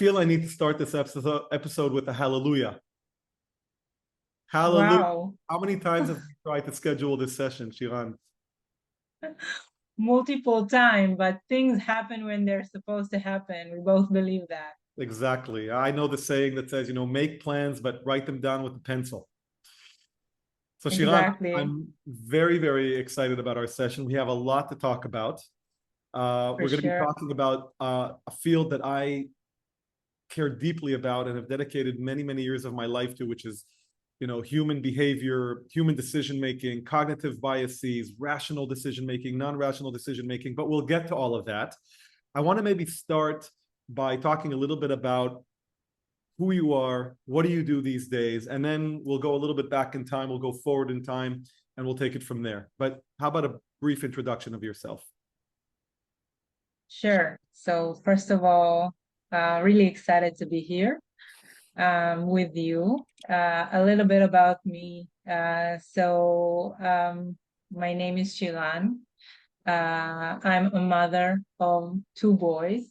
feel I need to start this episode with a hallelujah. Hallelujah. Wow. How many times have we tried to schedule this session, Shiran? Multiple time, but things happen when they're supposed to happen. We both believe that. Exactly. I know the saying that says, make plans, but write them down with a pencil. So Shiran, Exactly. I'm very, very excited about our session. We have a lot to talk about. For We're going to be sure. talking about a field that I care deeply about and have dedicated many, many years of my life to, which is, human behavior, human decision-making, cognitive biases, rational decision-making, non-rational decision-making, but we'll get to all of that. I want to maybe start by talking a little bit about who you are, what do you do these days, and then we'll go a little bit back in time, we'll go forward in time, and we'll take it from there. But how about a brief introduction of yourself? Sure. So first of all, really excited to be here with you. A little bit about me. My name is Shiran. I'm a mother of two boys.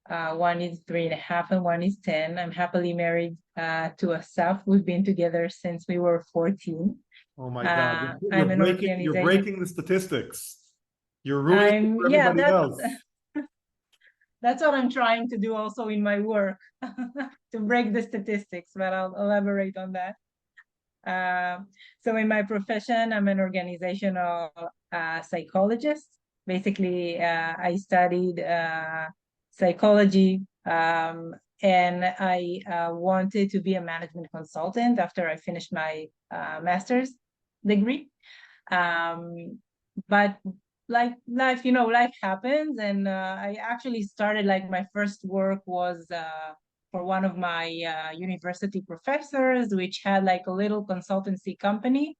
One is 3.5 and one is 10. I'm happily married to Asaf. We've been together since we were 14. Oh my God, I'm an you're organization. breaking the statistics. You're ruining it for Yeah, everybody else. that's what I'm trying to do also in my work, to break the statistics, but I'll elaborate on that. So in my profession, I'm an organizational psychologist. Basically, I studied psychology, and I wanted to be a management consultant after I finished my master's degree. But like life, life happens, and I actually started, like, my first work was for one of my university professors, which had like a little consultancy company.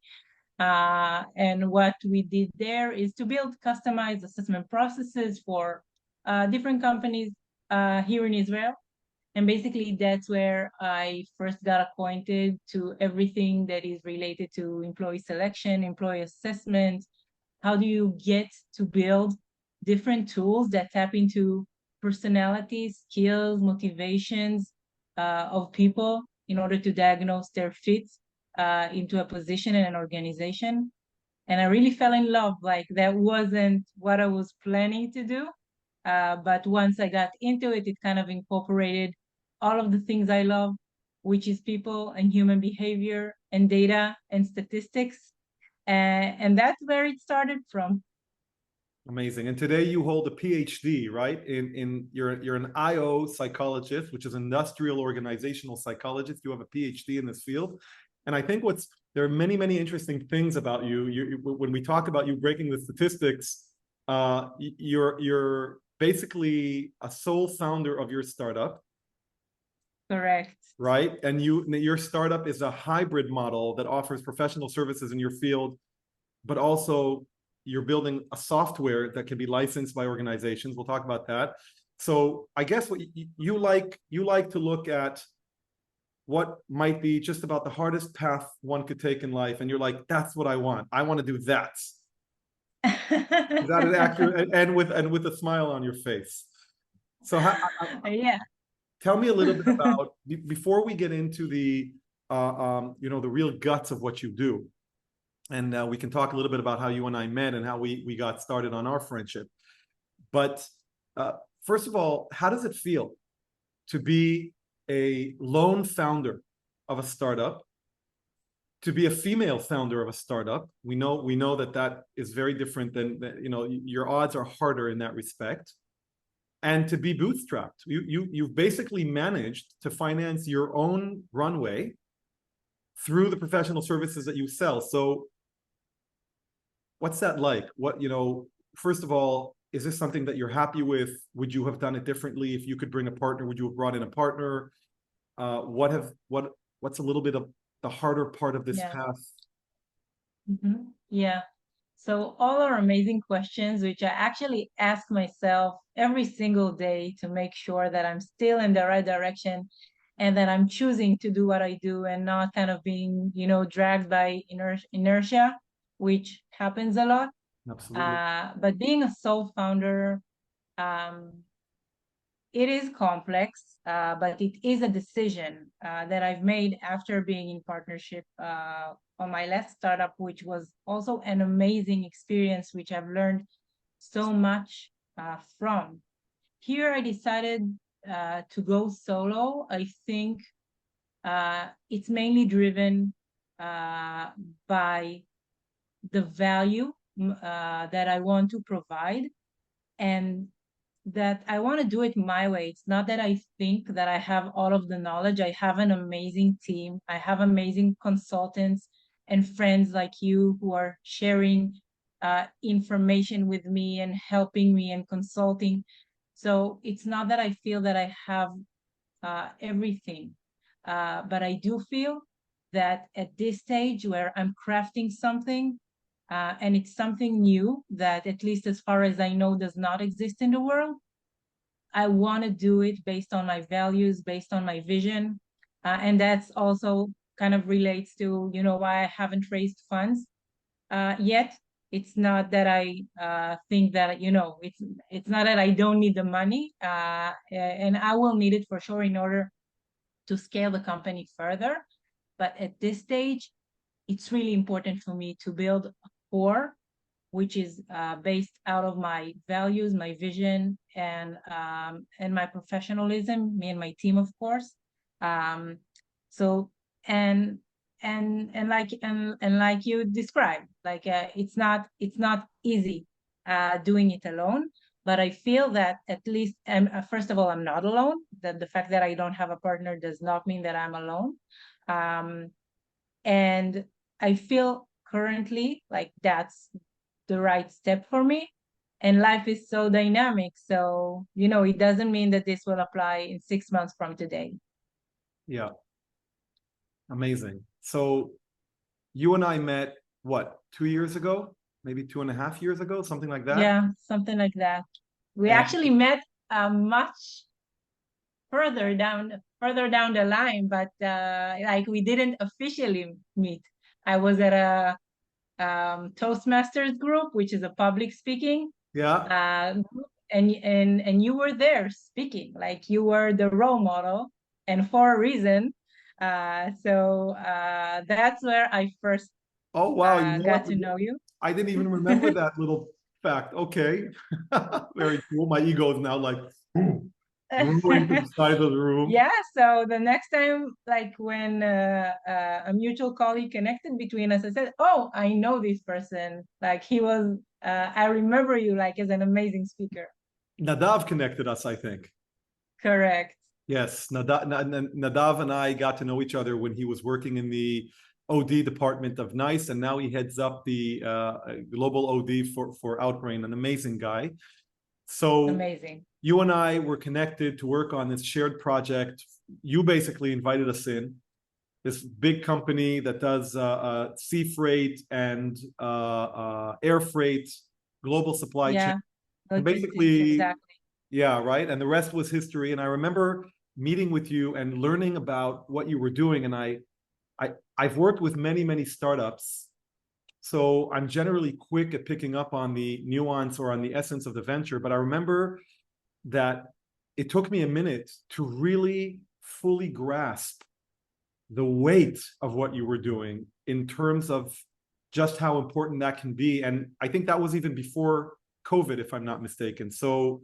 And what we did there is to build customized assessment processes for different companies here in Israel. And basically, that's where I first got acquainted to everything that is related to employee selection, employee assessment. How do you get to build different tools that tap into personalities, skills, motivations of people in order to diagnose their fit into a position in an organization? And I really fell in love. Like, that wasn't what I was planning to do. But once I got into it, it kind of incorporated all of the things I love, which is people and human behavior and data and statistics. And that's where it started from. Amazing. And today you hold a PhD, right? You're an IO psychologist, which is industrial organizational psychologist. You have a PhD in this field. And I think there are many, many interesting things about you. When we talk about you breaking the statistics, you're basically a sole founder of your startup. Correct. Right? And your startup is a hybrid model that offers professional services in your field, but also you're building a software that can be licensed by organizations. We'll talk about that. So I guess what you like to look at what might be just about the hardest path one could take in life, and you're like, that's what I want. I want to do that. That is accurate, and with a smile on your face. So Yeah. tell me a little bit about, before we get into the the real guts of what you do, and we can talk a little bit about how you and I met and how we got started on our friendship. But first of all, how does it feel to be a lone founder of a startup, to be a female founder of a startup? We know that is very different than, your odds are harder in that respect. And to be bootstrapped. You've basically managed to finance your own runway through the professional services that you sell. So what's that like? First of all, is this something that you're happy with? Would you have done it differently? If you could bring a partner, would you have brought in a partner? What's a little bit of the harder part of this path? Yeah. So all are amazing questions, which I actually ask myself every single day to make sure that I'm still in the right direction and that I'm choosing to do what I do and not kind of being, dragged by inertia, which happens a lot. Absolutely. But being a sole founder, um, it is complex, but it is a decision that I've made after being in partnership on my last startup, which was also an amazing experience, which I've learned so much from. Here, I decided to go solo. I think it's mainly driven by the value that I want to provide, and that I want to do it my way. It's not that I think that I have all of the knowledge. I have an amazing team. I have amazing consultants and friends like you who are sharing information with me and helping me and consulting. So it's not that I feel that I have everything, but I do feel that at this stage where I'm crafting something, and it's something new that, at least as far as I know, does not exist in the world, I want to do it based on my values, based on my vision. And that's also kind of relates to, why I haven't raised funds yet. It's not that I think that, it's not that I don't need the money, and I will need it for sure in order to scale the company further. But at this stage, it's really important for me to build a core which is based out of my values, my vision, and my professionalism. Me and my team, of course. So and like you described, like it's not easy doing it alone. But I feel that at least, and first of all, I'm not alone. That the fact that I don't have a partner does not mean that I'm alone. And I feel currently like that's the right step for me. And life is so dynamic. So, it doesn't mean that this will apply in 6 months from today. Yeah, amazing. So you and I met, what, 2 years ago? Maybe 2.5 years ago, something like that? Yeah, something like that. We And actually met much further down the line, but like we didn't officially meet. I was at a Toastmasters group, which is a public speaking yeah. group, and you were there speaking, like you were the role model, and for a reason. So that's where I first Oh, wow. You know what? got to know you. I didn't even remember that little fact. Okay. Very cool. My ego is now like growing to the size of the room. Yeah, so the next time, like when a mutual colleague connected between us, I said, "Oh, I know this person. Like I remember you like as an amazing speaker." Nadav connected us, I think. Correct. Yes, Nadav and I got to know each other when he was working in the OD department of NICE, and now he heads up the global OD for Outbrain, an amazing guy. So Amazing. you and I were connected to work on this shared project. You basically invited us in. This big company that does sea freight and air freight, global supply chain. Yeah, And logistics, basically, exactly. yeah, right. And the rest was history. And I remember meeting with you and learning about what you were doing. And I've worked with many, many startups. So I'm generally quick at picking up on the nuance or on the essence of the venture. But I remember that it took me a minute to really fully grasp the weight of what you were doing in terms of just how important that can be. And I think that was even before COVID, if I'm not mistaken. So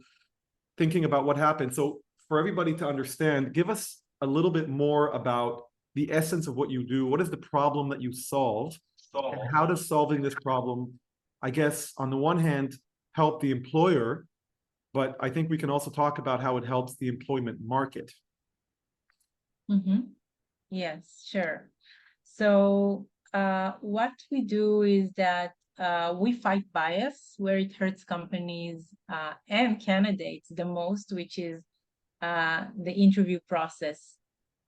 thinking about what happened. So for everybody to understand, give us a little bit more about the essence of what you do. What is the problem that you solve? And how does solving this problem, I guess, on the one hand, help the employer, but I think we can also talk about how it helps the employment market. Mm-hmm. Yes, sure. So what we do is that we fight bias where it hurts companies and candidates the most, which is the interview process.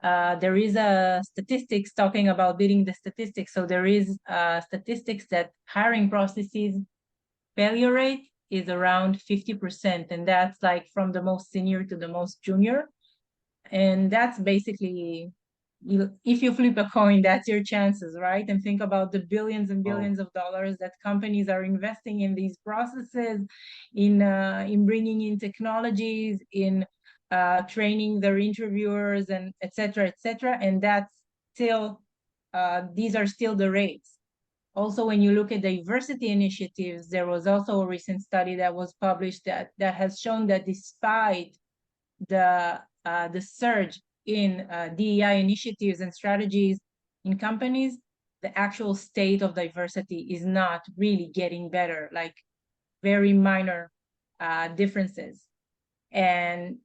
There is a statistics talking about beating the statistics. So there is statistics that hiring processes failure rate is around 50%, and that's like from the most senior to the most junior. And that's basically, if you flip a coin, that's your chances, right? And think about the billions and billions of dollars that companies are investing in these processes, in bringing in technologies, in training their interviewers and et cetera, and that's still, these are still the rates. Also, when you look at diversity initiatives, there was also a recent study that was published that has shown that despite the surge in DEI initiatives and strategies in companies, the actual state of diversity is not really getting better, like very minor differences. And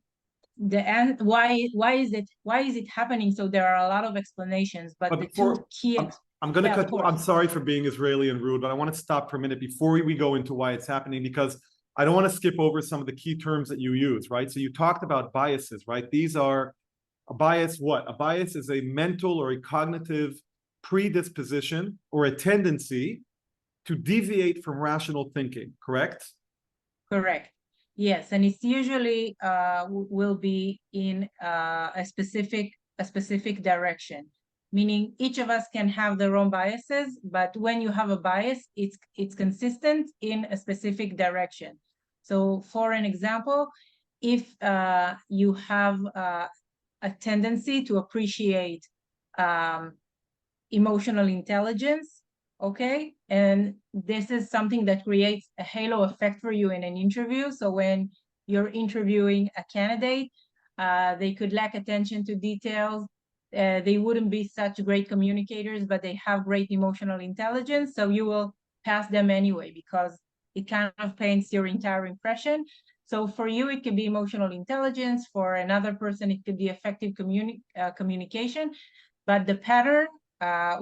why is it happening? So there are a lot of explanations, but the two key I'm going to cut you. I'm sorry for being Israeli and rude, but I want to stop for a minute before we go into why it's happening, because I don't want to skip over some of the key terms that you use, right? So you talked about biases, right? These are a bias. What? A bias is a mental or a cognitive predisposition or a tendency to deviate from rational thinking, correct? Correct. Yes, and it's usually will be in a specific direction, meaning each of us can have their own biases, but when you have a bias, it's consistent in a specific direction. So for an example, if you have a tendency to appreciate emotional intelligence, okay, and this is something that creates a halo effect for you in an interview. So when you're interviewing a candidate, they could lack attention to details. They wouldn't be such great communicators, but they have great emotional intelligence. So you will pass them anyway, because it kind of paints your entire impression. So for you, it could be emotional intelligence. For another person, it could be effective communication. But the pattern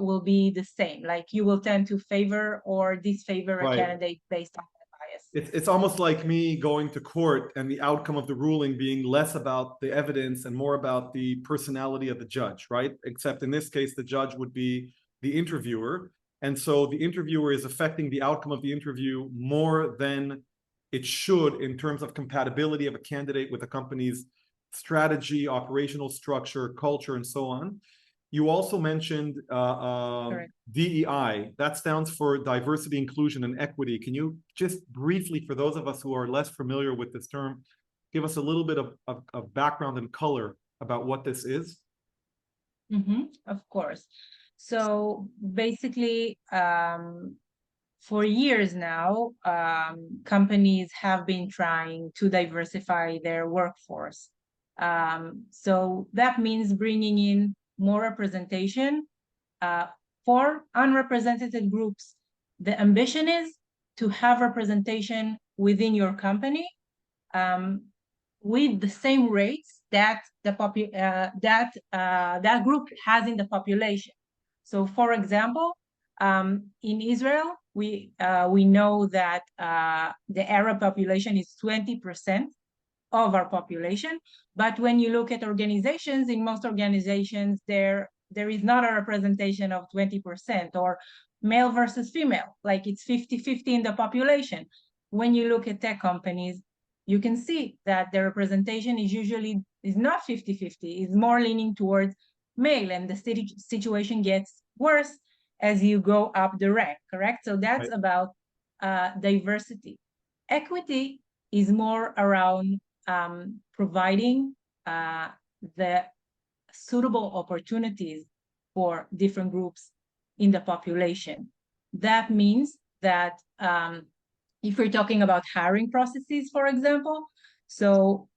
will be the same. Like you will tend to favor or disfavor a candidate based on that bias. It's almost like me going to court and the outcome of the ruling being less about the evidence and more about the personality of the judge, right? Except in this case, the judge would be the interviewer. And so the interviewer is affecting the outcome of the interview more than it should in terms of compatibility of a candidate with a company's strategy, operational structure, culture, and so on. You also mentioned DEI. That stands for diversity, inclusion, and equity. Can you just briefly, for those of us who are less familiar with this term, give us a little bit of background and color about what this is? Of course. So basically, for years now, companies have been trying to diversify their workforce. So that means bringing in more representation for unrepresented groups. The ambition is to have representation within your company with the same rates that that group has in the population. So, for example, in Israel, we know that the Arab population is 20% of our population. But when you look at organizations, in most organizations, there is not a representation of 20% or male versus female, like it's 50-50 in the population. When you look at tech companies, you can see that the representation is not 50-50, it's more leaning towards male, and the situation gets worse as you go up the rank, correct? So that's about diversity. Equity is more around providing the suitable opportunities for different groups in the population. That means that if we're talking about hiring processes, for example, so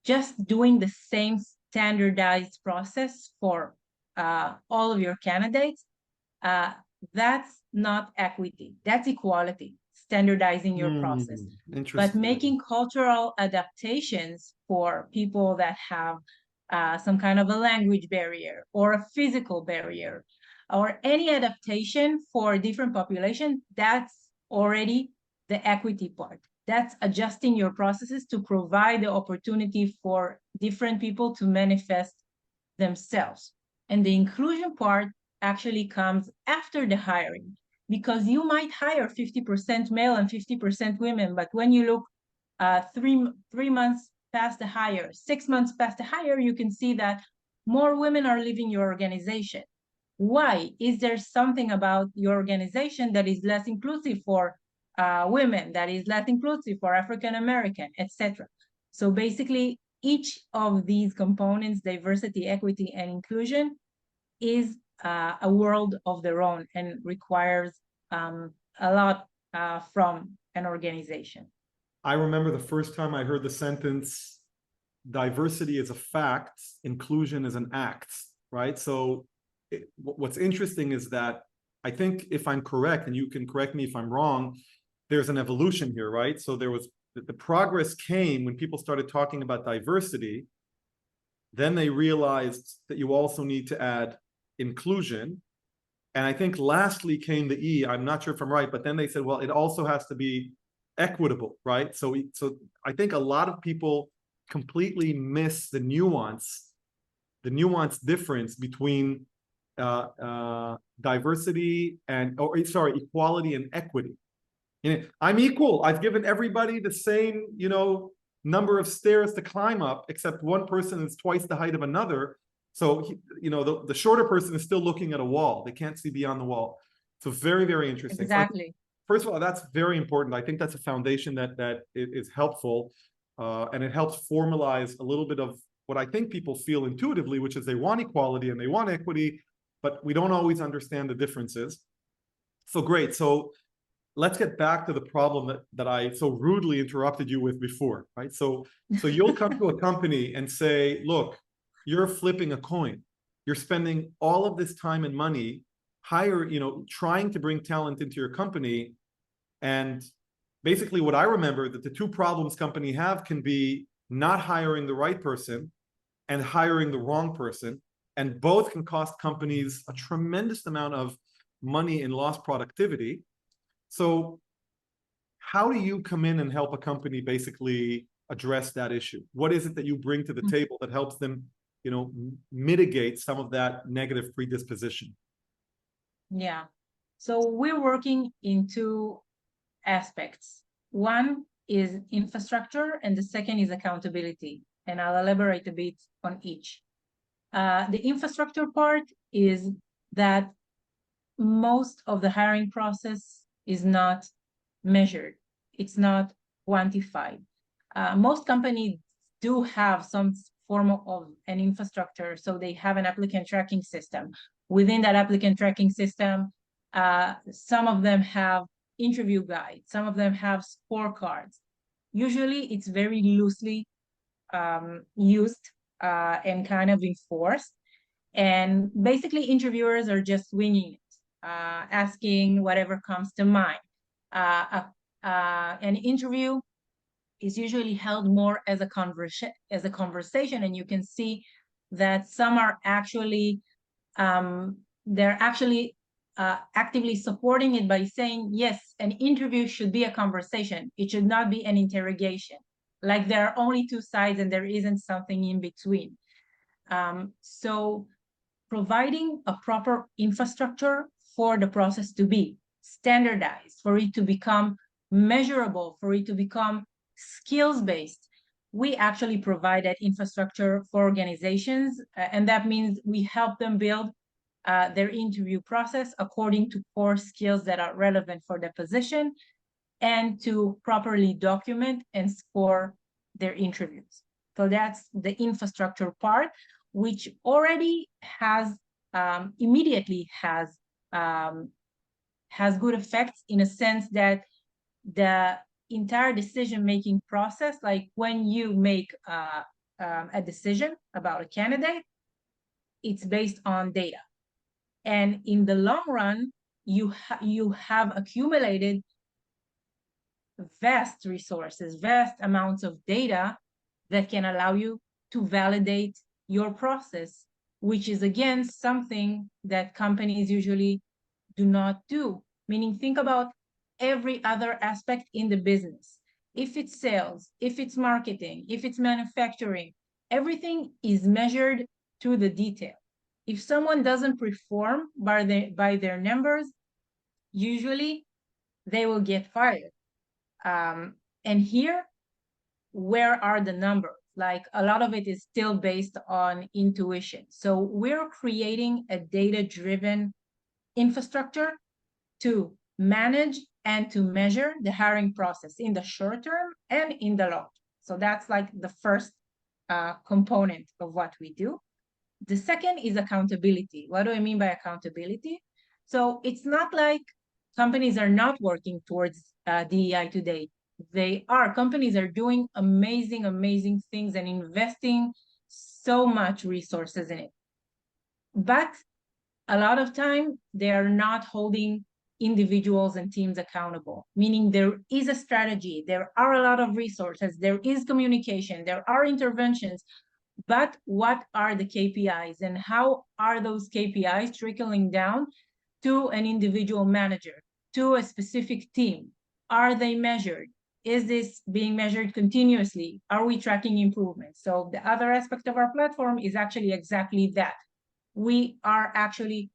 just doing the same standardized process for all of your candidates, that's not equity, that's equality, standardizing your process. But making cultural adaptations for people that have some kind of a language barrier or a physical barrier or any adaptation for different population, that's already the equity part. That's adjusting your processes to provide the opportunity for different people to manifest themselves. And the inclusion part actually comes after the hiring, because you might hire 50% male and 50% women, but when you look 3 months past the hire, 6 months past the hire, you can see that more women are leaving your organization. Why? Is there something about your organization that is less inclusive for women, that is less inclusive for African American, etc.? So basically, each of these components, diversity, equity, and inclusion, is a world of their own and requires a lot from an organization. I remember the first time I heard the sentence, diversity is a fact, inclusion is an act, right? So what's interesting is that I think, if I'm correct, and you can correct me if I'm wrong, there's an evolution here, right? So there was the progress came when people started talking about diversity. Then they realized that you also need to add inclusion. And I think lastly came the E. I'm not sure if I'm right, but then they said, well, it also has to be equitable, right? So I think a lot of people completely miss the nuance difference between diversity and, or sorry, equality and equity. You know, I'm equal. I've given everybody the same, number of stairs to climb up, except one person is twice the height of another. So, the shorter person is still looking at a wall. They can't see beyond the wall. So very, very interesting. Exactly. So first of all, that's very important. I think that's a foundation that is helpful, and it helps formalize a little bit of what I think people feel intuitively, which is they want equality and they want equity, but we don't always understand the differences. So great. So let's get back to the problem that I so rudely interrupted you with before, right? So you'll come to a company and say, look, you're flipping a coin. You're spending all of this time and money trying to bring talent into your company. And basically what I remember that the two problems company have can be not hiring the right person and hiring the wrong person. And both can cost companies a tremendous amount of money in lost productivity. So how do you come in and help a company basically address that issue? What is it that you bring to the table that helps them, mitigate some of that negative predisposition? Yeah. So we're working in two aspects. One is infrastructure, and the second is accountability. And I'll elaborate a bit on each. The infrastructure part is that most of the hiring process is not measured. It's not quantified. Most companies do have some form of an infrastructure. So they have an applicant tracking system. Within that applicant tracking system, some of them have interview guides. Some of them have scorecards. Usually it's very loosely used and kind of enforced. And basically interviewers are just winging it, asking whatever comes to mind. An interview is usually held more as a conversation, and you can see that some are actually they're actually actively supporting it by saying, yes, an interview should be a conversation. It should not be an interrogation. Like there are only two sides and there isn't something in between. So providing a proper infrastructure for the process to be standardized, for it to become measurable, for it to become skills-based. We actually provide that infrastructure for organizations, and that means we help them build their interview process according to core skills that are relevant for the position, and to properly document and score their interviews. So that's the infrastructure part, which already has immediately has good effects, in a sense that the entire decision-making process, like when you make a decision about a candidate, it's based on data. And in the long run, you have accumulated vast resources, vast amounts of data that can allow you to validate your process, which is again something that companies usually do not do. Meaning, think about every other aspect in the business. If it's sales, if it's marketing, if it's manufacturing, everything is measured to the detail. If someone doesn't perform by their numbers, usually they will get fired. And here, where are the numbers? Like a lot of it is still based on intuition. So we're creating a data-driven infrastructure to manage and to measure the hiring process in the short term and in the long term. So that's like the first component of what we do. The second is accountability. What do I mean by accountability? So it's not like companies are not working towards DEI today. They are. Companies are doing amazing, amazing things and investing so much resources in it. But a lot of time, they are not holding individuals and teams accountable, meaning there is a strategy, there are a lot of resources, there is communication, there are interventions, but what are the KPIs and how are those KPIs trickling down to an individual manager, to a specific team? Are they measured? Is this being measured continuously? Are we tracking improvements? So the other aspect of our platform is actually exactly that. We are actually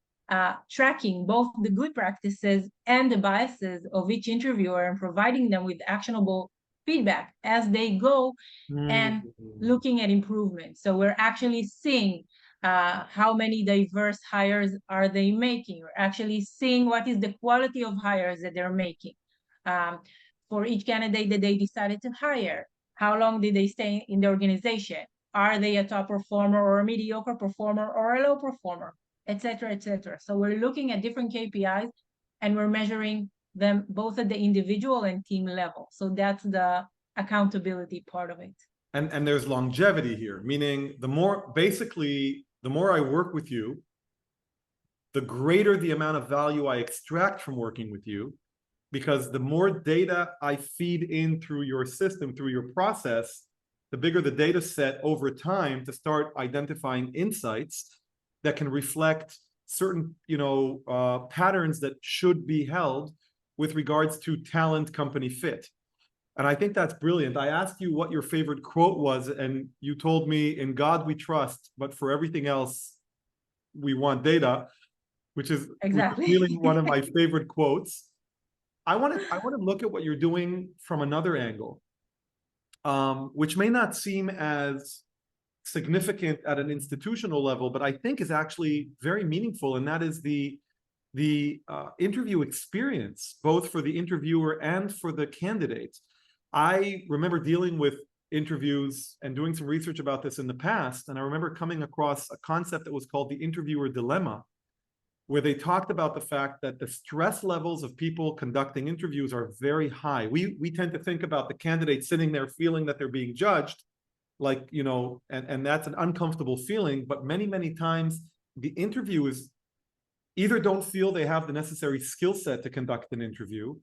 tracking both the good practices and the biases of each interviewer and providing them with actionable feedback as they go and looking at improvements. So we're actually seeing how many diverse hires are they making. We're actually seeing what is the quality of hires that they're making. For each candidate that they decided to hire, how long did they stay in the organization? Are they a top performer or a mediocre performer or a low performer, et cetera, et cetera. So we're looking at different KPIs and we're measuring them both at the individual and team level. So that's the accountability part of it. And there's longevity here, meaning the more, basically, the more I work with you, the greater the amount of value I extract from working with you, because the more data I feed in through your system, through your process, the bigger the data set over time to start identifying insights that can reflect certain, patterns that should be held with regards to talent company fit. And I think that's brilliant. I asked you what your favorite quote was, and you told me, "In God we trust, but for everything else, we want data," which is really one of my favorite quotes. I want to look at what you're doing from another angle, which may not seem as significant at an institutional level, but I think is actually very meaningful, and that is the interview experience, both for the interviewer and for the candidate. I remember dealing with interviews and doing some research about this in the past, and I remember coming across a concept that was called the interviewer dilemma, where they talked about the fact that the stress levels of people conducting interviews are very high. We tend to think about the candidate sitting there feeling that they're being judged, like, and that's an uncomfortable feeling, but many, many times the interviewers either don't feel they have the necessary skill set to conduct an interview,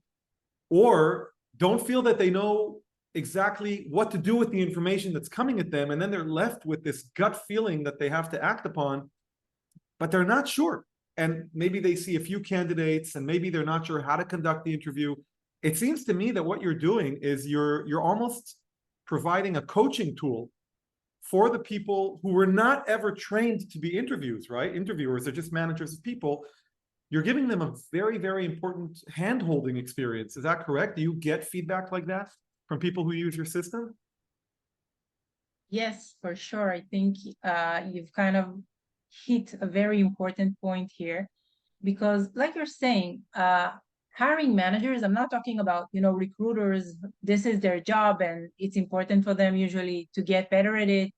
or don't feel that they know exactly what to do with the information that's coming at them, and then they're left with this gut feeling that they have to act upon, but they're not sure. And maybe they see a few candidates and maybe they're not sure how to conduct the interview. It seems to me that what you're doing is you're almost providing a coaching tool for the people who were not ever trained to be interviewers, right? Interviewers are just managers of people. You're giving them a very, very important hand-holding experience. Is that correct? Do you get feedback like that from people who use your system? Yes, for sure. I think you've kind of hit a very important point here, because like you're saying, hiring managers, I'm not talking about, recruiters. This is their job and it's important for them usually to get better at it.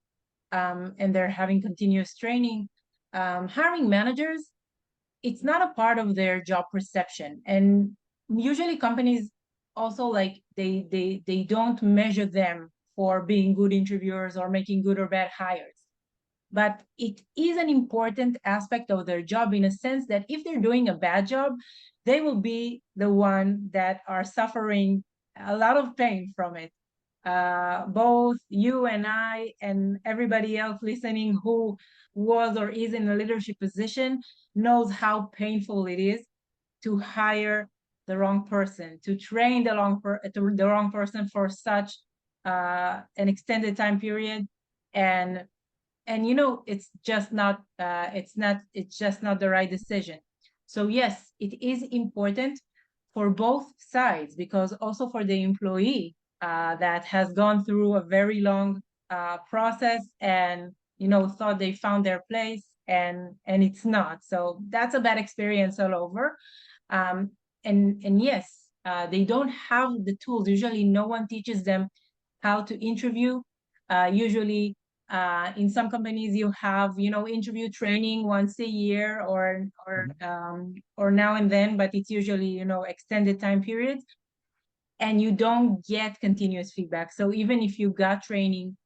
And they're having continuous training. Hiring managers, it's not a part of their job perception. And usually companies also, like, they don't measure them for being good interviewers or making good or bad hires. But it is an important aspect of their job, in a sense that if they're doing a bad job, they will be the one that are suffering a lot of pain from it. Both you and I and everybody else listening who was or is in a leadership position knows how painful it is to hire the wrong person, to train the wrong person for such an extended time period, and it's just not the right decision. So yes, it is important for both sides, because also for the employee that has gone through a very long process and thought they found their place, and it's not. So that's a bad experience all over. And yes, they don't have the tools. Usually no one teaches them how to interview. Usually In some companies, you have, interview training once a year or now and then, but it's usually, extended time periods, and you don't get continuous feedback. So even if you got training,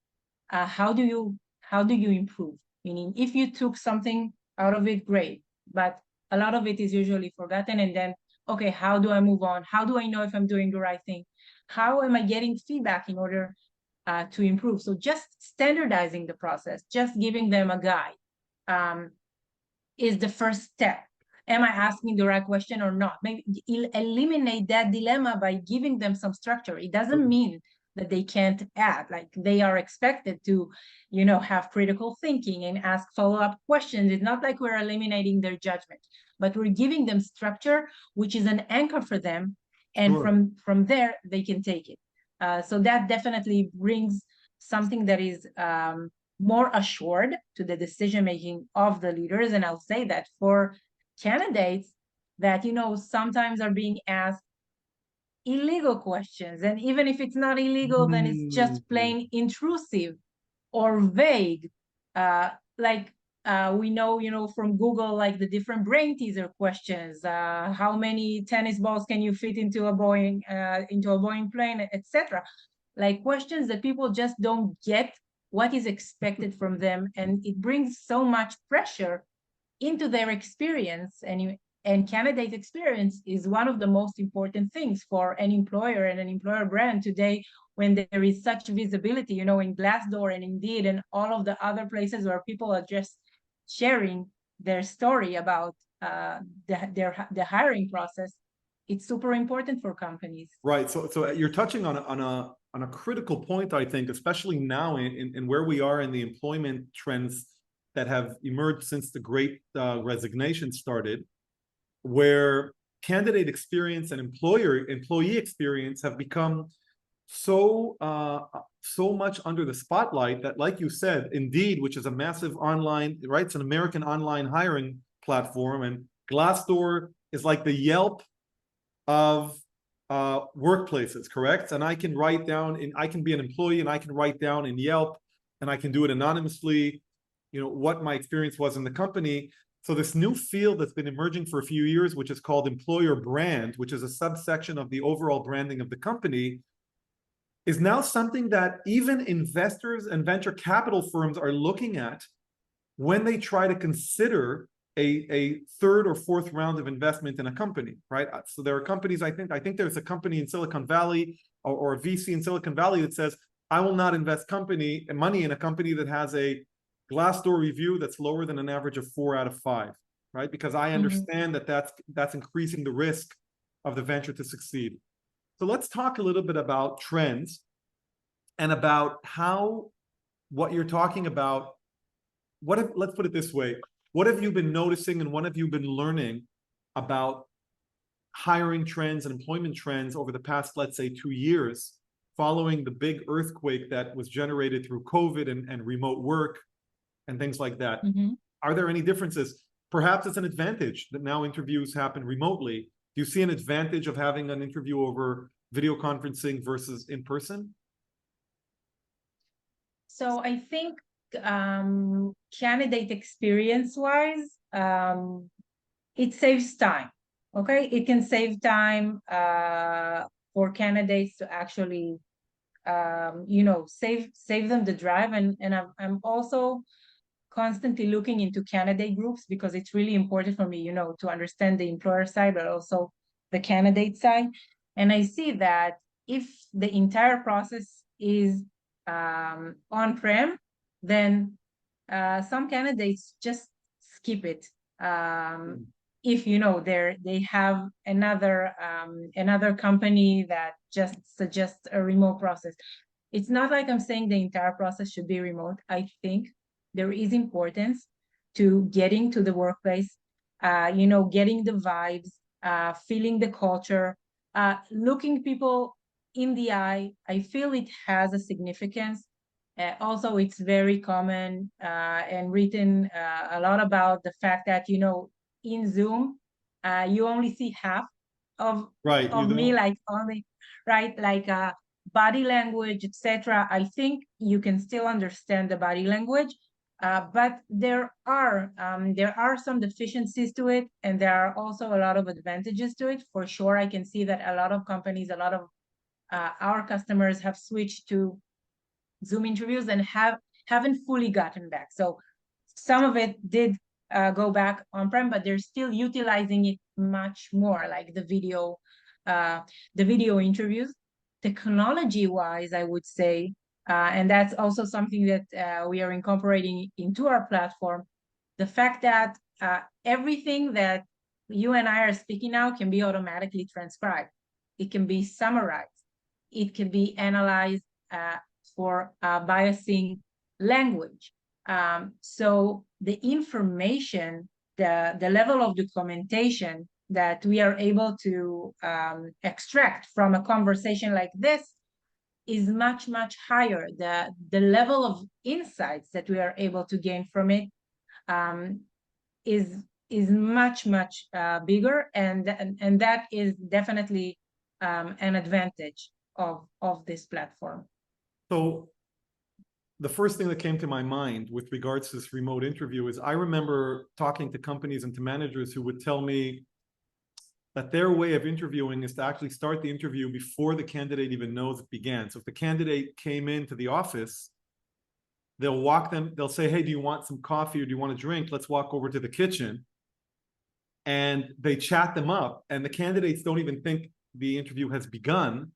how do you improve? Meaning, if you took something out of it, great, but a lot of it is usually forgotten. And then, okay, how do I move on? How do I know if I'm doing the right thing? How am I getting feedback in order to improve? So just standardizing the process, just giving them a guide, is the first step. Am I asking the right question or not? Maybe eliminate that dilemma by giving them some structure. It doesn't mean that they can't add, like they are expected to, have critical thinking and ask follow-up questions. It's not like we're eliminating their judgment, but we're giving them structure, which is an anchor for them. And Sure. from there, they can take it. So that definitely brings something that is more assured to the decision making of the leaders. And I'll say that for candidates that, sometimes are being asked illegal questions, and even if it's not illegal, then it's just Mm. plain intrusive or vague. Like we know, from Google, like the different brain teaser questions, how many tennis balls can you fit into a Boeing plane, etc. Like questions that people just don't get what is expected from them, and it brings so much pressure into their experience. And candidate experience is one of the most important things for an employer and an employer brand today, when there is such visibility, in Glassdoor and Indeed and all of the other places where people are just sharing their story about the hiring process. It's super important for companies. Right. So you're touching on a critical point, I think, especially now in where we are in the employment trends that have emerged since the Great Resignation started, where candidate experience and employee experience have become so much under the spotlight that, like you said, Indeed, which is a massive online, right? It's an American online hiring platform, and Glassdoor is like the Yelp of workplaces, correct? And I can write down, and I can be an employee, and I can write down in Yelp, and I can do it anonymously, what my experience was in the company. So this new field that's been emerging for a few years, which is called employer brand, which is a subsection of the overall branding of the company, is now something that even investors and venture capital firms are looking at when they try to consider a third or fourth round of investment in a company, right? So there are companies, I think there's a company in Silicon Valley or a VC in Silicon Valley that says, I will not invest money in a company that has a Glassdoor review that's lower than an average of 4 out of 5, right? Because I understand that that's increasing the risk of the venture to succeed. So let's talk a little bit about trends and about how what you're talking about, let's put it this way. What have you been noticing and what have you been learning about hiring trends and employment trends over the past, let's say, 2 years, following the big earthquake that was generated through COVID and remote work and things like that? Are there any differences? Perhaps it's an advantage that now interviews happen remotely. Do you see an advantage of having an interview over video conferencing versus in person? So I think candidate experience wise, it saves time. Okay, it can save time for candidates to actually save them the drive. And I'm also constantly looking into candidate groups, because it's really important for me, to understand the employer side, but also the candidate side. And I see that if the entire process is on-prem, then some candidates just skip it. If they have another company that just suggests a remote process. It's not like I'm saying the entire process should be remote. I think there is importance to getting to the workplace, getting the vibes, feeling the culture, looking people in the eye. I feel it has a significance. Also, it's very common and written a lot about the fact that, in Zoom, you only see half of Right, you me, don't. like only, right? Like body language, etc. I think you can still understand the body language, but there are some deficiencies to it, and there are also a lot of advantages to it. For sure, I can see that a lot of companies, a lot of our customers have switched to Zoom interviews and haven't fully gotten back. So some of it did go back on-prem, but they're still utilizing it much more, like the video interviews. Technology-wise, I would say, and that's also something that we are incorporating into our platform, the fact that everything that you and I are speaking now can be automatically transcribed. It can be summarized. It can be analyzed for biasing language. So the information, the level of documentation that we are able to extract from a conversation like this is much, much higher. The level of insights that we are able to gain from it is much, much bigger, and that is definitely an advantage of this platform. So the first thing that came to my mind with regards to this remote interview is I remember talking to companies and to managers who would tell me that their way of interviewing is to actually start the interview before the candidate even knows it began. So if the candidate came into the office, they'll say, hey, do you want some coffee or do you want a drink? Let's walk over to the kitchen. And they chat them up, and the candidates don't even think the interview has begun,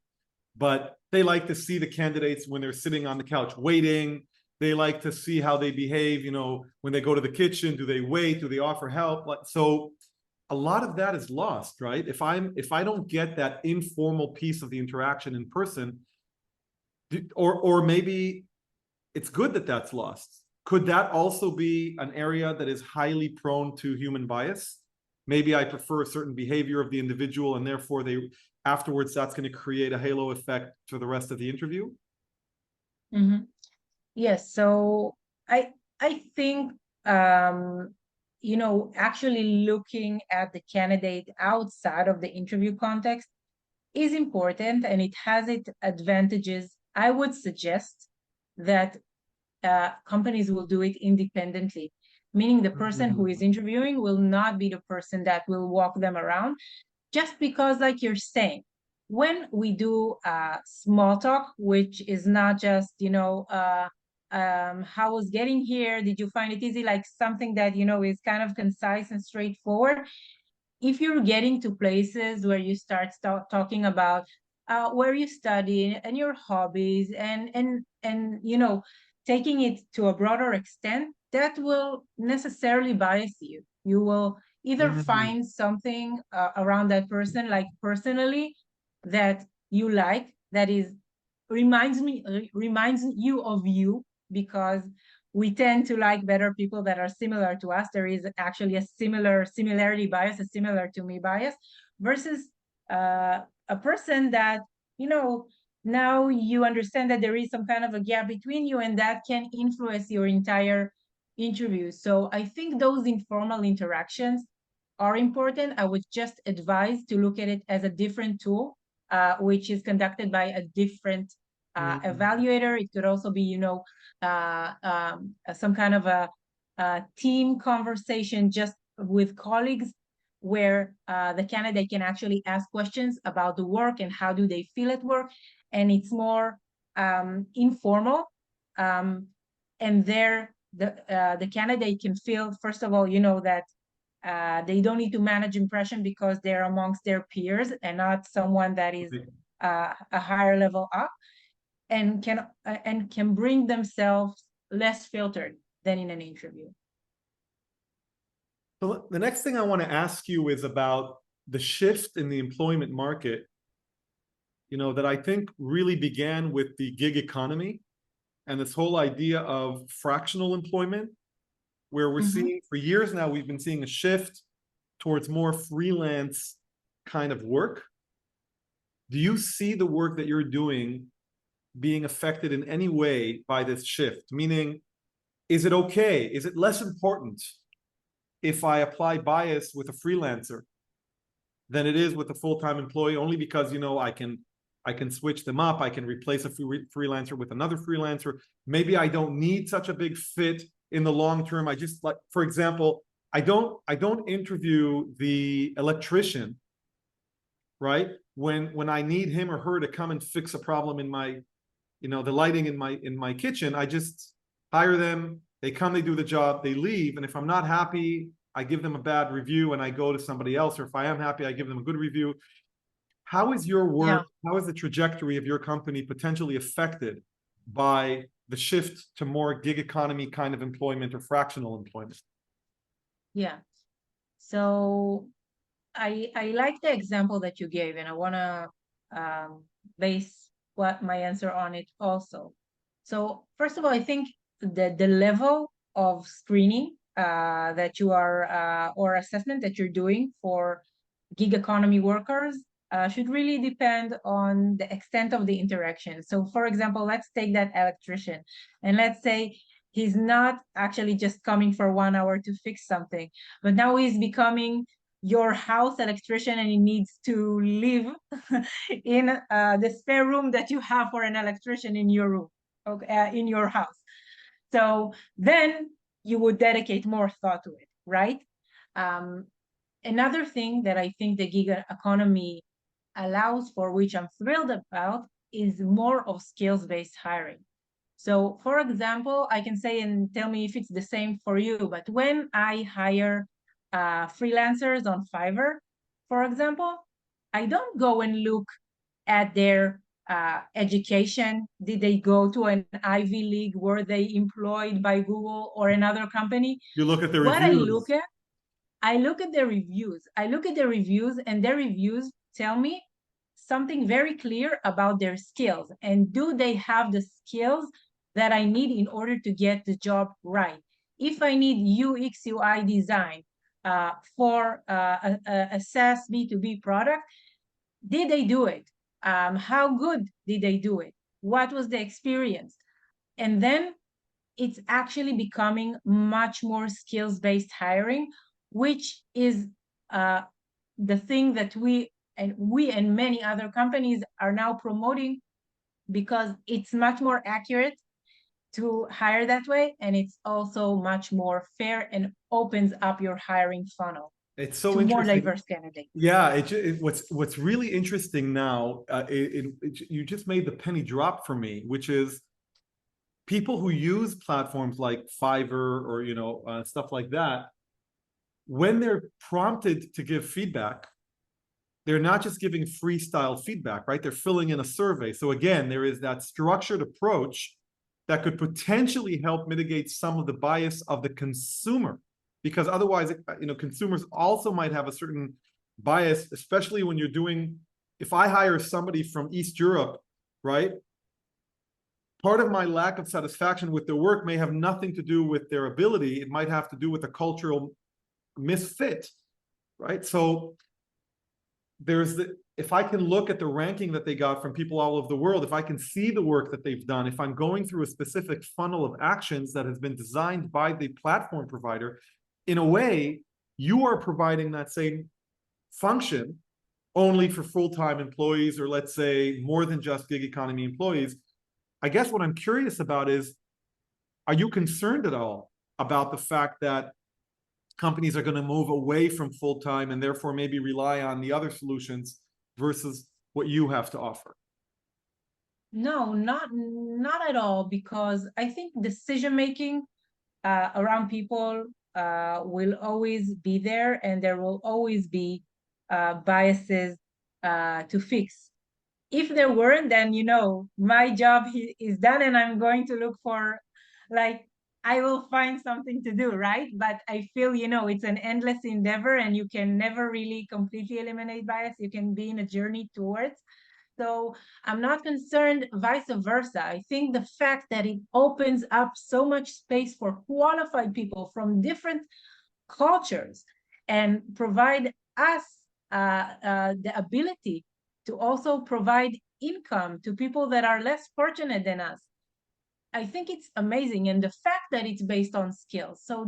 but they like to see the candidates when they're sitting on the couch waiting. They like to see how they behave, when they go to the kitchen. Do they wait? Do they offer help? So a lot of that is lost, right? If I don't get that informal piece of the interaction in person, or maybe it's good that that's lost. Could that also be an area that is highly prone to human bias? Maybe I prefer a certain behavior of the individual, and therefore afterwards that's going to create a halo effect for the rest of the interview. Mm-hmm. Yes, so I think actually looking at the candidate outside of the interview context is important, and it has its advantages. I would suggest that companies will do it independently, meaning the person who is interviewing will not be the person that will walk them around, just because, like you're saying, when we do small talk, which is not just, how was getting here? Did you find it easy? Like something that, is kind of concise and straightforward. If you're getting to places where you start talking about where you study and your hobbies and taking it to a broader extent, that will necessarily bias you. You will either find something around that person, like personally, that you like, that is reminds you of you, because we tend to like better people that are similar to us. There is actually a similarity bias, a similar to me bias, versus a person that, now you understand that there is some kind of a gap between you, and that can influence your entire interview. So I think those informal interactions are important. I would just advise to look at it as a different tool, which is conducted by a different evaluator. It could also be, some kind of a team conversation just with colleagues, where the candidate can actually ask questions about the work and how do they feel at work, and it's more informal. And there, the candidate can feel, first of all, that they don't need to manage impression because they're amongst their peers and not someone that is a higher level up, and can bring themselves less filtered than in an interview. So the next thing I want to ask you is about the shift in the employment market, that I think really began with the gig economy and this whole idea of fractional employment, where we're seeing, for years now, we've been seeing a shift towards more freelance kind of work. Do you see the work that you're doing being affected in any way by this shift? Meaning, is it okay? Is it less important if I apply bias with a freelancer than it is with a full-time employee, only because, I can I can switch them up. I can replace a freelancer with another freelancer. Maybe I don't need such a big fit in the long term. I just, like, for example, I don't interview the electrician, right? When I need him or her to come and fix a problem in my, the lighting in my kitchen, I just hire them. They come, they do the job, they leave. And if I'm not happy, I give them a bad review and I go to somebody else. Or if I am happy, I give them a good review. How is your work, how is the trajectory of your company potentially affected by the shift to more gig economy kind of employment or fractional employment? Yeah. So I like the example that you gave, and I want to base what my answer on it also. So first of all, I think the level of screening that you are or assessment that you're doing for gig economy workers should really depend on the extent of the interaction. So for example, let's take that electrician, and let's say he's not actually just coming for 1 hour to fix something, but now he's becoming your house electrician and he needs to live in the spare room that you have for an electrician in your room, okay, in your house. So then you would dedicate more thought to it, right? Another thing that I think the gig economy allows for, which I'm thrilled about, is more of skills-based hiring. So for example, I can say, and tell me if it's the same for you, but when I hire freelancers on Fiverr, for example, I don't go and look at their education. Did they go to an Ivy League? Were they employed by Google or another company? You look at the What reviews. I look at the reviews. I look at the reviews, and their reviews tell me something very clear about their skills. And do they have the skills that I need in order to get the job right? If I need UX, UI design for a SaaS B2B product, did they do it? How good did they do it? What was the experience? And then it's actually becoming much more skills-based hiring, which is the thing that we and many other companies are now promoting, because it's much more accurate to hire that way, and it's also much more fair and opens up your hiring funnel It's so to more interesting. diverse candidates. Yeah, what's really interesting now, you just made the penny drop for me, which is people who use platforms like Fiverr or stuff like that, when they're prompted to give feedback, they're not just giving freestyle feedback, right? They're filling in a survey. So again, there is that structured approach that could potentially help mitigate some of the bias of the consumer, because otherwise, consumers also might have a certain bias, especially when you're doing, if I hire somebody from East Europe, right? Part of my lack of satisfaction with their work may have nothing to do with their ability. It might have to do with a cultural misfit, right? So if I can look at the ranking that they got from people all over the world, if I can see the work that they've done, if I'm going through a specific funnel of actions that has been designed by the platform provider, in a way, you are providing that same function only for full-time employees, or let's say more than just gig economy employees. I guess what I'm curious about is, are you concerned at all about the fact that companies are going to move away from full-time and therefore maybe rely on the other solutions versus what you have to offer? No, not at all, because I think decision making around people will always be there, and there will always be biases to fix. If there weren't, then my job is done, and I'm going to look for, like, I will find something to do, right? But I feel it's an endless endeavor, and you can never really completely eliminate bias. You can be in a journey towards. So I'm not concerned, vice versa. I think the fact that it opens up so much space for qualified people from different cultures and provide us the ability to also provide income to people that are less fortunate than us, I think it's amazing. And the fact that it's based on skills, so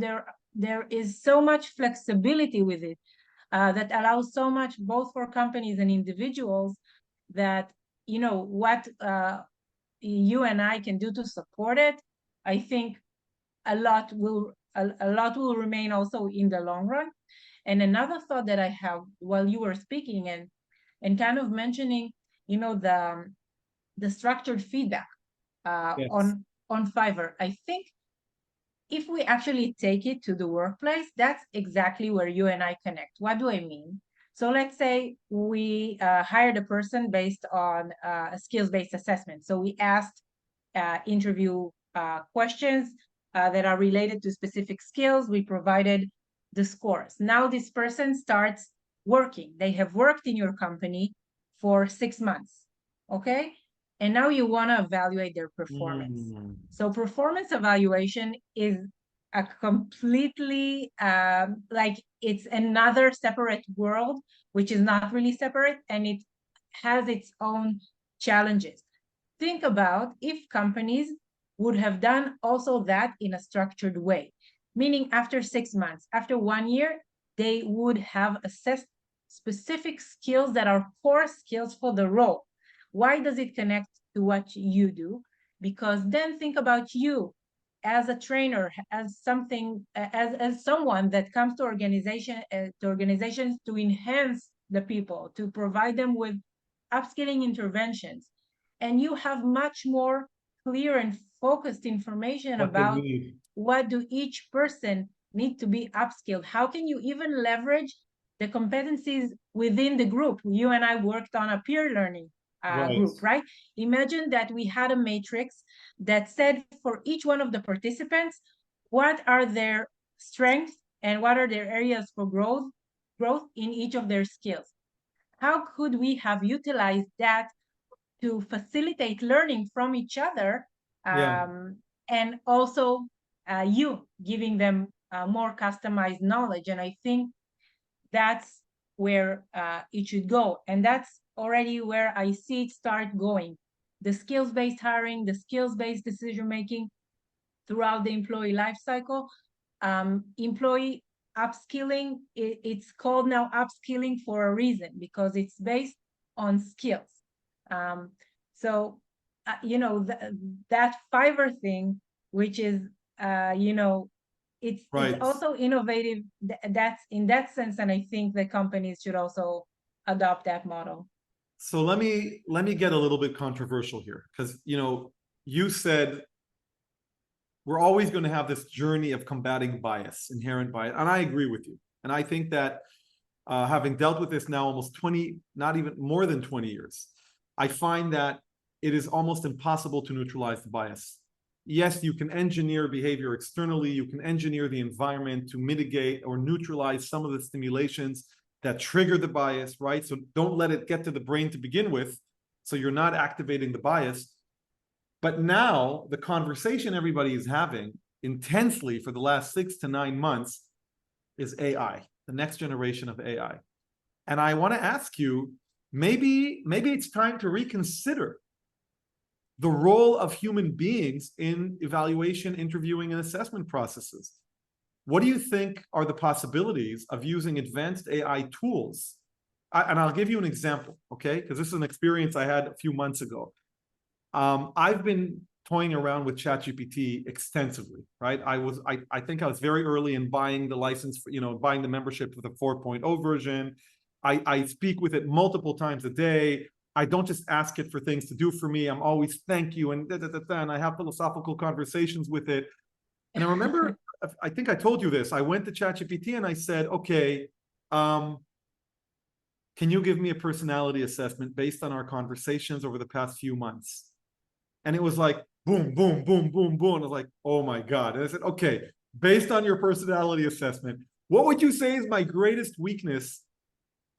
there is so much flexibility with it that allows so much both for companies and individuals, that what you and I can do to support it, I think a lot will remain also in the long run. And another thought that I have while you were speaking and kind of mentioning, the structured feedback Yes. on Fiverr. I think if we actually take it to the workplace, that's exactly where you and I connect. What do I mean? So let's say we hired a person based on a skills-based assessment. So we asked interview questions that are related to specific skills. We provided the scores. Now this person starts working. They have worked in your company for 6 months, okay? And now you want to evaluate their performance. Mm. So performance evaluation is a completely like it's another separate world, which is not really separate, and it has its own challenges. Think about if companies would have done also that in a structured way, meaning after 6 months, after 1 year, they would have assessed specific skills that are core skills for the role. Why does it connect to what you do? Because then think about you as a trainer, as something, as someone that comes to organizations to enhance the people, to provide them with upskilling interventions, and you have much more clear and focused information What they about need. what do each person need to be upskilled. How can you even leverage the competencies within the group? You and I worked on a peer learning Right. group, right? Imagine that we had a matrix that said for each one of the participants, what are their strengths and what are their areas for growth in each of their skills. How could we have utilized that to facilitate learning from each other, Yeah. and also you giving them more customized knowledge? And I think that's where it should go. And that's already where I see it start going. The skills-based hiring, the skills-based decision-making throughout the employee life cycle. Employee upskilling, it's called now upskilling for a reason, because it's based on skills. So, that Fiverr thing, which is, it's Right. also innovative. That's in that sense, and I think the companies should also adopt that model. So let me get a little bit controversial here, because you said we're always going to have this journey of combating bias, inherent bias, and I agree with you. And I think that having dealt with this now almost 20, not even more than 20 years, I find that it is almost impossible to neutralize the bias. Yes, you can engineer behavior externally, you can engineer the environment to mitigate or neutralize some of the stimulations that trigger the bias, right? So don't let it get to the brain to begin with, so you're not activating the bias. But now the conversation everybody is having intensely for the last 6 to 9 months is AI, the next generation of AI. And I want to ask you, maybe it's time to reconsider the role of human beings in evaluation, interviewing, and assessment processes. What do you think are the possibilities of using advanced AI tools? And I'll give you an example, okay? Because this is an experience I had a few months ago. I've been toying around with ChatGPT extensively, right? I think I was very early in buying the license for, buying the membership for the 4.0 version. I speak with it multiple times a day. I don't just ask it for things to do for me. I'm always thank you and and I have philosophical conversations with it. And I remember, I think I told you this. I went to ChatGPT and I said, okay, can you give me a personality assessment based on our conversations over the past few months? And it was like, boom, boom, boom, boom, boom. And I was like, oh my God. And I said, okay, based on your personality assessment, what would you say is my greatest weakness?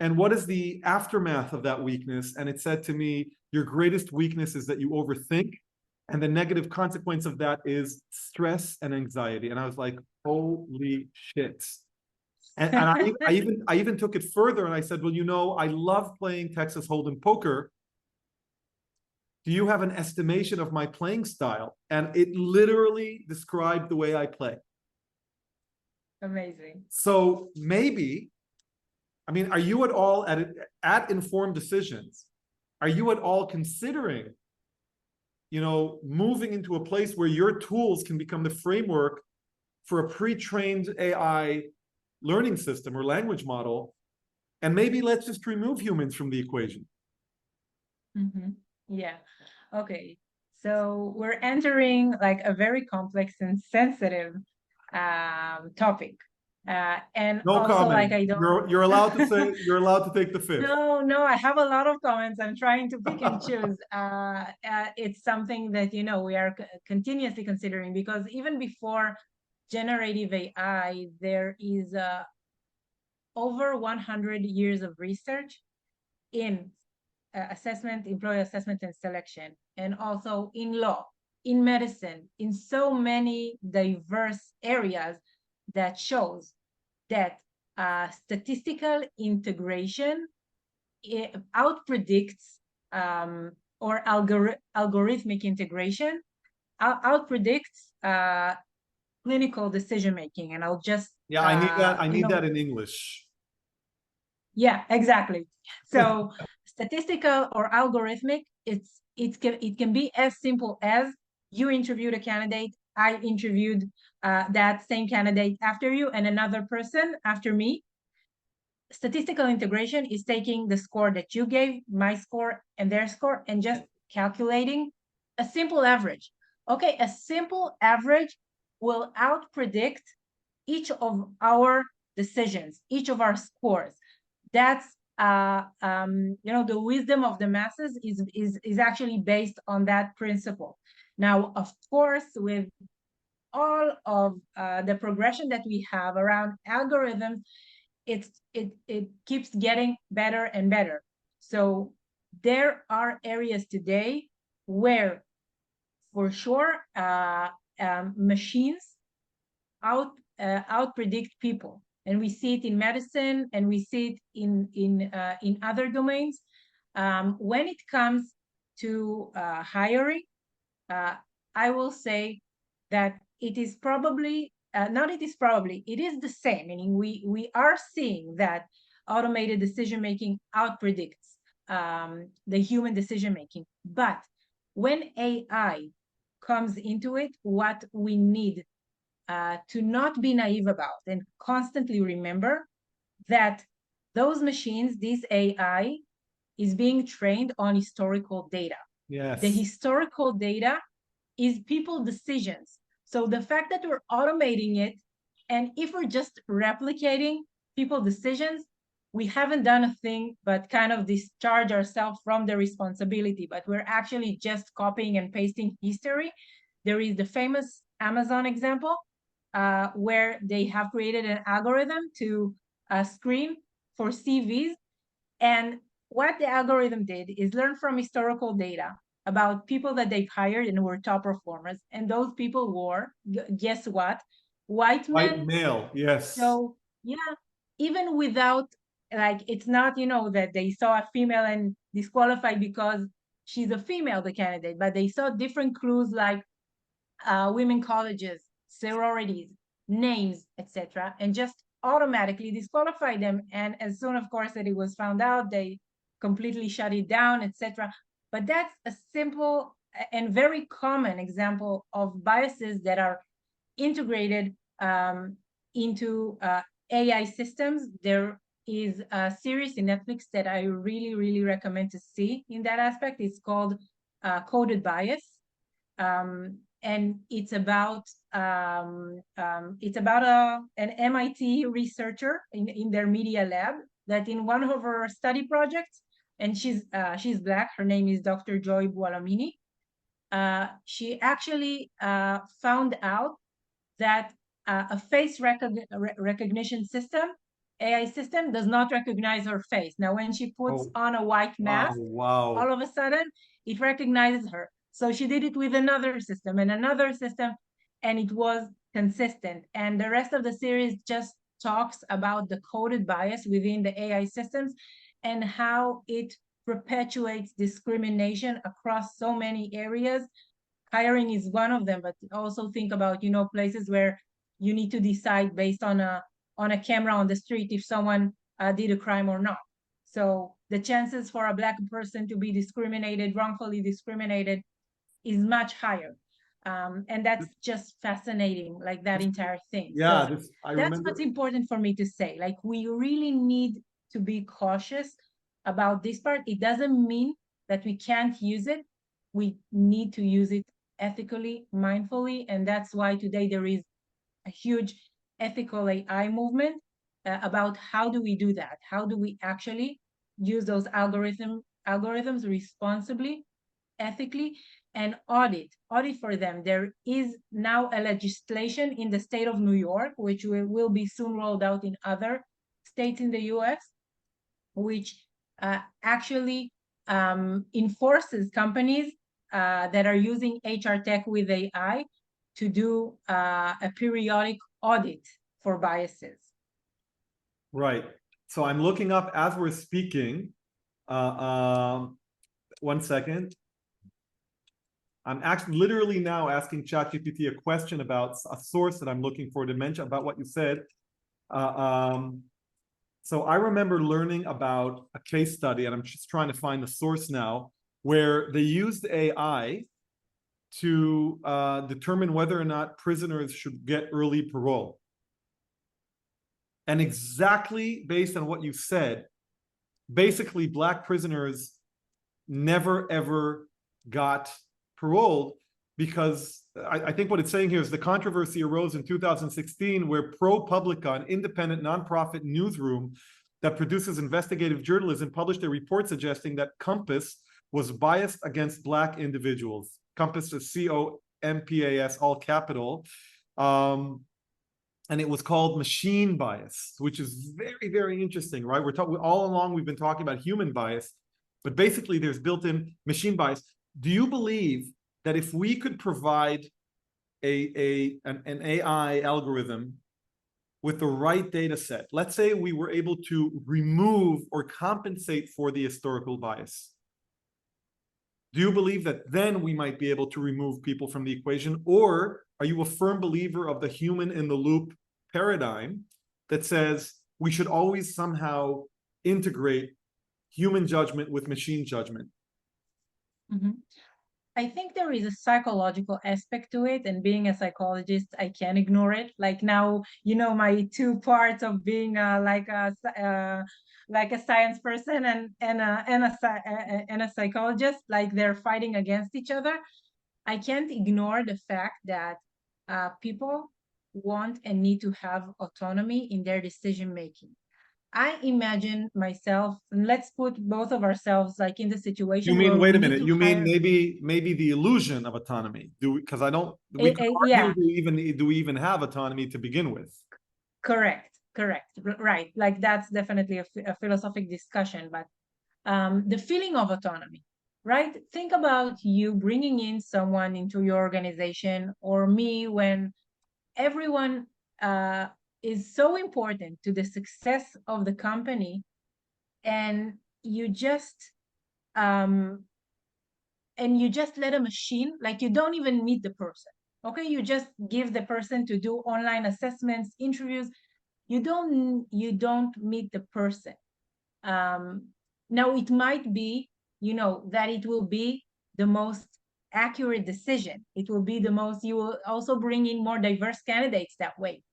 And what is the aftermath of that weakness? And it said to me, your greatest weakness is that you overthink. And the negative consequence of that is stress and anxiety. And I was like, holy shit. And I even took it further and I said, well, I love playing Texas Hold'em poker. Do you have an estimation of my playing style? And it literally described the way I play. Amazing. So maybe, are you at all at Informed Decisions? are you at all considering, moving into a place where your tools can become the framework for a pre-trained AI learning system or language model, and maybe let's just remove humans from the equation? Yeah. Okay. So we're entering like a very complex and sensitive topic. And No also comment. like I don't You're allowed to say, you're allowed to take the fifth. No, I have a lot of comments. I'm trying to pick and choose. It's something that, we are continuously considering, because even before generative AI, there is over 100 years of research in assessment, employee assessment and selection, and also in law, in medicine, in so many diverse areas, that shows that statistical integration outpredicts or algorithmic integration outpredicts clinical decision making. And I'll just I need that. I need that in English. Yeah, exactly. So statistical or algorithmic, it can be as simple as you interviewed a candidate, I interviewed that same candidate after you, and another person after me. Statistical integration is taking the score that you gave, my score, and their score, and just calculating a simple average. Okay, a simple average will outpredict each of our decisions, each of our scores. That's the wisdom of the masses is actually based on that principle. Now, of course, with all of the progression that we have around algorithms, it keeps getting better and better. So there are areas today where, for sure, machines outpredict people, and we see it in medicine, and we see it in other domains. When it comes to hiring, I will say that it is probably it is the same, meaning we are seeing that automated decision making outpredicts the human decision making. But when AI comes into it, what we need to not be naive about and constantly remember that those machines, this AI, is being trained on historical data. Yes. The historical data is people decisions. So the fact that we're automating it, and if we're just replicating people decisions, we haven't done a thing but kind of discharge ourselves from the responsibility, but we're actually just copying and pasting history. There is the famous Amazon example where they have created an algorithm to screen for CVs. And what the algorithm did is learn from historical data about people that they've hired and were top performers. And those people were, guess what? White men. White male, yes. So, yeah, even without, like, it's not, that they saw a female and disqualified because she's a female, the candidate, but they saw different clues like women colleges, sororities, names, etc., and just automatically disqualify them. And as soon, of course, that it was found out, they completely shut it down, etc. But that's a simple and very common example of biases that are integrated into AI systems. There is a series in Netflix that I really, really recommend to see in that aspect. It's called Coded Bias. And it's about an MIT researcher in their media lab that in one of her study projects, and she's Black, her name is Dr. Joy Buolamwini. She actually found out that a face recognition system, AI system, does not recognize her face. Now, when she puts on a white mask, all of a sudden, it recognizes her. So she did it with another system and another system, and it was consistent. And the rest of the series just talks about the coded bias within the AI systems and how it perpetuates discrimination across so many areas. Hiring is one of them, but also think about, places where you need to decide based on a camera on the street if someone did a crime or not. So the chances for a Black person to be discriminated, wrongfully discriminated, is much higher. And that's just fascinating, like that entire thing. Yeah, So I that's remember. what's important for me to say. Like, we really need to be cautious about this part. It doesn't mean that we can't use it. We need to use it ethically, mindfully, and that's why today there is a huge ethical AI movement about how do we do that? How do we actually use those algorithms responsibly, ethically, and audit for them. There is now a legislation in the state of New York, which will be soon rolled out in other states in the US, which actually enforces companies that are using HR tech with AI to do a periodic audit for biases. Right. So I'm looking up as we're speaking. 1 second. I'm actually literally now asking ChatGPT a question about a source that I'm looking for to mention about what you said. So I remember learning about a case study, and I'm just trying to find the source now, where they used AI to determine whether or not prisoners should get early parole. And exactly based on what you said, basically Black prisoners never ever got paroled because I think what it's saying here is the controversy arose in 2016 where ProPublica, an independent nonprofit newsroom that produces investigative journalism, published a report suggesting that Compass was biased against Black individuals. Compass is COMPAS, all capital. And it was called machine bias, which is very, very interesting, right? We're talking all along, we've been talking about human bias, but basically there's built-in machine bias. Do you believe that if we could provide an AI algorithm with the right data set, let's say we were able to remove or compensate for the historical bias, do you believe that then we might be able to remove people from the equation? Or are you a firm believer of the human in the loop paradigm that says we should always somehow integrate human judgment with machine judgment? Mm-hmm. I think there is a psychological aspect to it, and being a psychologist, I can't ignore it. Like now, my two parts of being like a science person and a psychologist, like they're fighting against each other. I can't ignore the fact that people want and need to have autonomy in their decision making. I imagine myself, and let's put both of ourselves like in the You situation where mean, we wait a need minute, to you mean hire. maybe the illusion of autonomy? Because I don't, we could argue, Yeah, do we even have autonomy to begin with? correct, right. Like that's definitely a philosophic discussion, but the feeling of autonomy, right? Think about you bringing in someone into your organization, or me, when everyone is so important to the success of the company, and you just um, let a machine, like you don't even meet the person. Okay, you just give the person to do online assessments, interviews. You don't meet the person. um, Now it might be, that it will be the most accurate decision. It will be the most, you will also bring in more diverse candidates that way.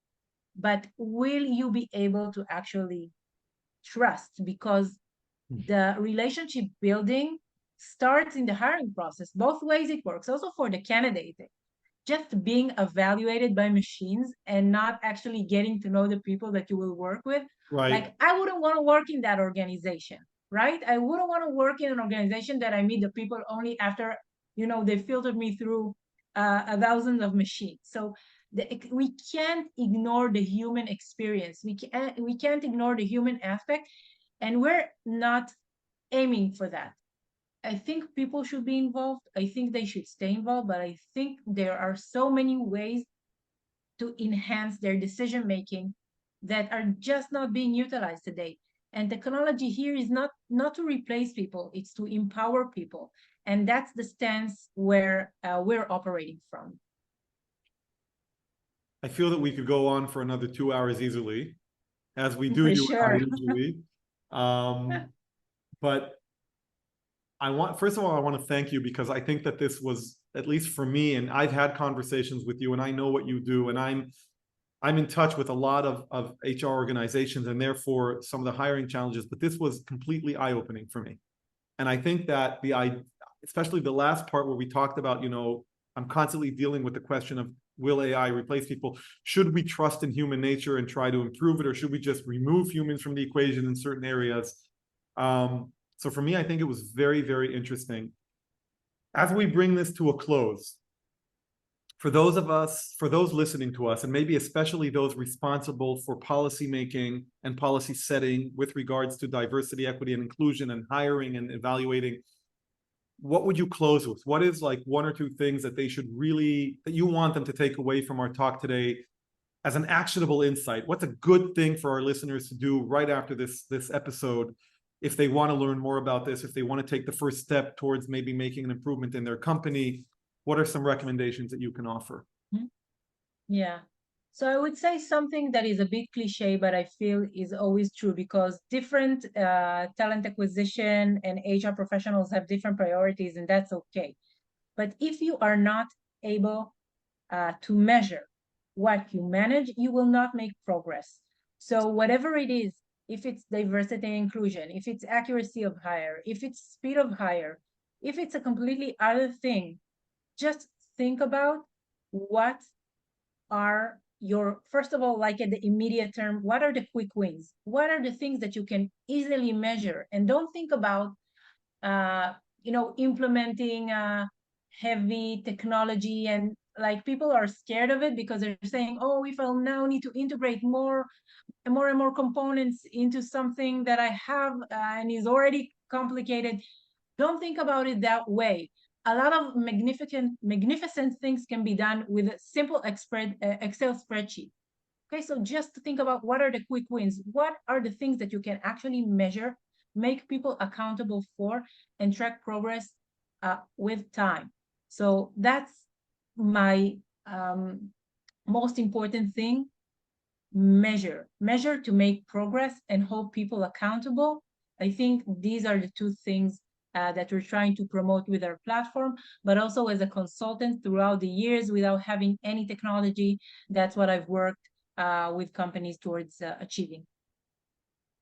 But will you be able to actually trust? Because the relationship building starts in the hiring process. Both ways it works. Also for the candidate, just being evaluated by machines and not actually getting to know the people that you will work with. Right. Like, I wouldn't want to work in that organization, right? I wouldn't want to work in an organization that I meet the people only after, they filtered me through a thousand of machines. So we can't ignore the human experience. We can't ignore the human aspect, and we're not aiming for that. I think people should be involved. I think they should stay involved, but I think there are so many ways to enhance their decision making that are just not being utilized today. And technology here is not to replace people; it's to empower people, and that's the stance where we're operating from. I feel that we could go on for another 2 hours easily, as we do, For you and I sure. usually. But first of all, I want to thank you because I think that this was, at least for me, and I've had conversations with you and I know what you do, and I'm in touch with a lot of HR organizations and therefore some of the hiring challenges, but this was completely eye-opening for me. And I think that especially the last part where we talked about, I'm constantly dealing with the question of, will AI replace people? Should we trust in human nature and try to improve it, or should we just remove humans from the equation in certain areas? So for me, I think it was very, very interesting. As we bring this to a close, for those listening to us, and maybe especially those responsible for policy making and policy setting with regards to diversity, equity, and inclusion, and hiring and evaluating, what would you close with? What is like one or two things that that you want them to take away from our talk today as an actionable insight? What's a good thing for our listeners to do right after this episode, if they want to learn more about this, if they want to take the first step towards maybe making an improvement in their company? What are some recommendations that you can offer? Yeah. So I would say something that is a bit cliche, but I feel is always true, because different talent acquisition and HR professionals have different priorities, and that's okay. But if you are not able to measure what you manage, you will not make progress. So whatever it is, if it's diversity and inclusion, if it's accuracy of hire, if it's speed of hire, if it's a completely other thing, just think about what are your, first of all, like at the immediate term, what are the quick wins? What are the things that you can easily measure? And don't think about, implementing heavy technology, and like people are scared of it because they're saying, oh, if I'll now need to integrate more and more components into something that I have and is already complicated. Don't think about it that way. A lot of magnificent things can be done with a simple Excel spreadsheet. Okay, so just think about what are the quick wins, what are the things that you can actually measure, make people accountable for, and track progress with time. So that's my most important thing. Measure to make progress and hold people accountable. I think these are the two things that we're trying to promote with our platform, but also as a consultant throughout the years without having any technology. That's what I've worked with companies towards achieving.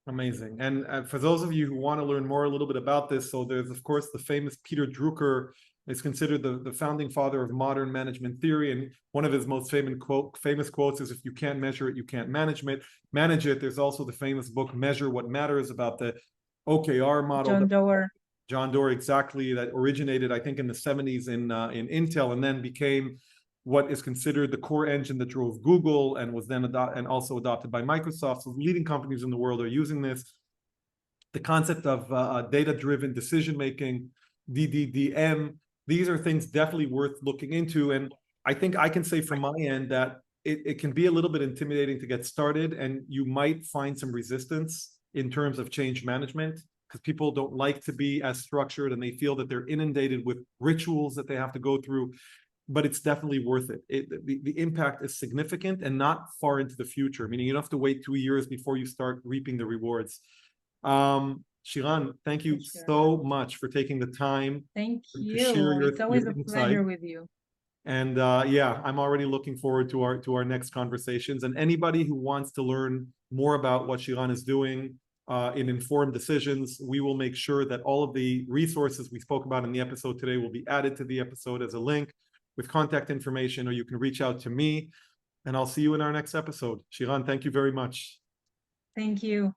Amazing. And for those of you who want to learn more a little bit about this, so there's, of course, the famous Peter Drucker is considered the founding father of modern management theory. And one of his most famous quotes is, if you can't measure it, you can't manage it. There's also the famous book, Measure What Matters, about the OKR model. John Doerr, exactly, that originated, I think, in the 70s in Intel, and then became what is considered the core engine that drove Google, and was then also adopted by Microsoft. So leading companies in the world are using this. The concept of data-driven decision-making, DDDM, these are things definitely worth looking into. And I think I can say from my end that it can be a little bit intimidating to get started, and you might find some resistance in terms of change management, because people don't like to be as structured, and they feel that they're inundated with rituals that they have to go through. But it's definitely worth it. The impact is significant and not far into the future, meaning you don't have to wait 2 years before you start reaping the rewards. Shiran, thank you so much for taking the time. Thank you. To share it's always a pleasure with you. And yeah, I'm already looking forward to our next conversations. And anybody who wants to learn more about what Shiran is doing in informed decisions, we will make sure that all of the resources we spoke about in the episode today will be added to the episode as a link with contact information, or you can reach out to me, and I'll see you in our next episode. Shiran, thank you very much. Thank you.